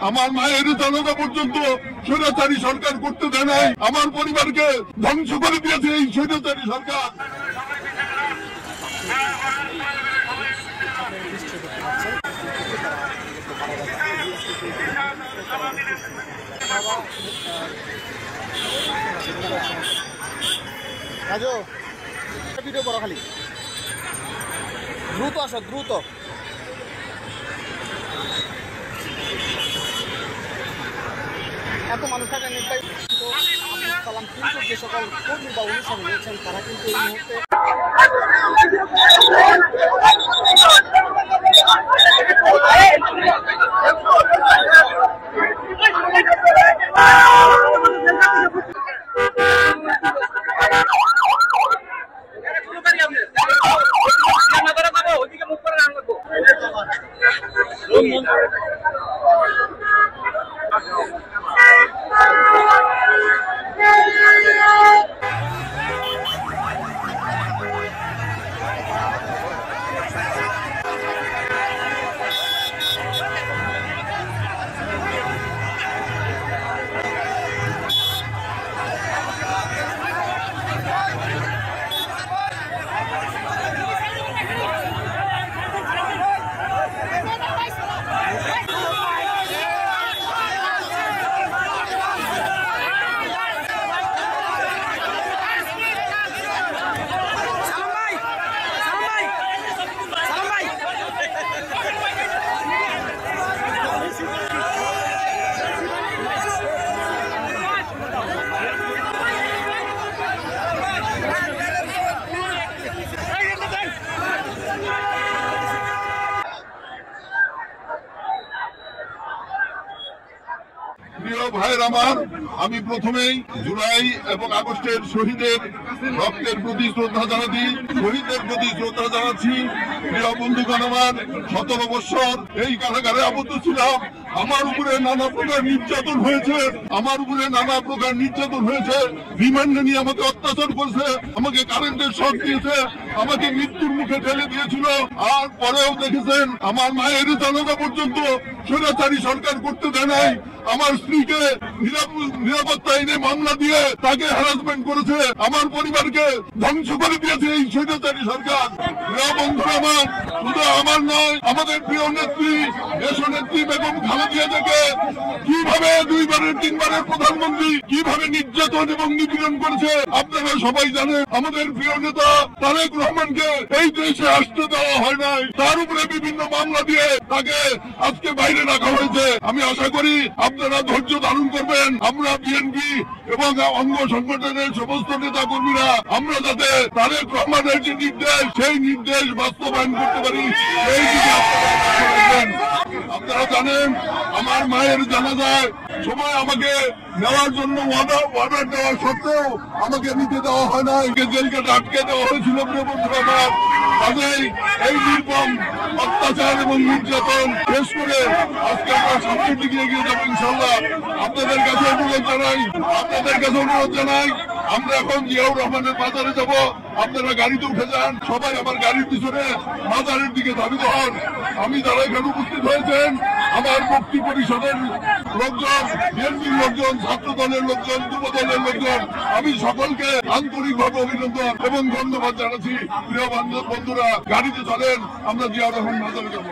আমার মায়ের জানাজা পর্যন্ত স্বৈরাচারী সরকার করতে দেয় নাই। আমার পরিবারকে ধ্বংস করে দিয়েছে এই স্বৈরাচারী সরকার। রাজু ভিডিও করো, খালি দ্রুত আসো, দ্রুত। এত মানুষ থাকেন সালাম, কিন্তু যে সকল কর্মী বা অনুষ্ঠান রয়েছেন তারা কিন্তু এই মুহূর্তে প্রিয় ভাইয়ের আমার, আমি প্রথমেই জুলাই এবং আগস্টের শহীদের রক্তের প্রতি শ্রদ্ধা জানাচ্ছি, শহীদদের প্রতি শ্রদ্ধা জানাচ্ছি। প্রিয় বন্ধুগণ আমার, 17 বছর এই কারাগারে আবদ্ধ ছিলাম। আমার উপরে নানা প্রকার নির্যাতন হয়েছে, রিমান্ডে নিয়ে আমাকে অত্যাচার করেছে, আমাকে কারেন্টের শক দিয়েছে, আমাকে মৃত্যুর মুখে ঠেলে দিয়েছিল। আর পরেও দেখেছেন আমার মায়ের জানাজা পর্যন্ত স্বৈরাচারী সরকার করতে দেয় নাই। আমার স্ত্রীকে নিরাপত্তা আইনে মামলা দিয়ে তাকে হ্যারাসমেন্ট করেছে, আমার পরিবারকে ধ্বংস করে দিয়েছে এই স্বৈরাচারী সরকার। প্রিয় বন্ধুরা আমার, শুধু আমার নয়, আমাদের প্রিয় নেত্রী দেশনেত্রী বেগম খালেদা জিয়াকে কিভাবে 2বারের 3বারের প্রধানমন্ত্রী কিভাবে নির্যাতন এবং নিপীড়ন করেছে আপনারা সবাই জানেন। আমাদের প্রিয় নেতা তারেক রহমানকে এই দেশে আসতে দেওয়া হয় নাই, তার উপরে বিভিন্ন মামলা দিয়ে তাকে আজকে বাইরে রাখা হয়েছে। আমি আশা করি আপনারা ধৈর্য ধারণ করবেন। আমরা বিএনপি এবং অঙ্গ সংগঠনের সমস্ত নেতা কর্মীরা আমরা যাতে তারেক রহমানের যে নির্দেশ, সেই নির্দেশ বাস্তবায়ন করতে পারি, এই দিকে আপনারা জানেন। আমার মায়ের জানাজায় সময় আমাকে নেওয়ার জন্য অর্ডার দেওয়া সত্ত্বেও আমাকে নিতে দেওয়া হয় না, জেলগেটে আটকে দেওয়া হয়েছিল। প্রিয় বন্ধুরা আমার, কাজেই এই নির্মম অত্যাচার এবং নির্যাতন শেষ করে আজকে আমরা সামনের দিকে এগিয়ে যাবো ইনশাল্লাহ। আপনাদের কাছে অনুরোধ জানাই, আমরা এখন জিয়াউর রহমানের বাজারে যাব। আপনারা গাড়িতে উঠে যান, সবাই আমার গাড়ির পিছনে বাজারের দিকে ধাবিত হন। আমি যারা এখানে উপস্থিত হয়েছেন, আমার মুক্তি পরিষদের লোকজন, বিএনপির লোকজন, ছাত্র দলের লোকজন, যুব দলের লোকজন, আমি সকলকে আন্তরিকভাবে অভিনন্দন এবং ধন্যবাদ জানাচ্ছি। প্রিয় বন্ধুরা, গাড়িতে চলেন, আমরা জিয়াউর রহমান বাজারে যাব।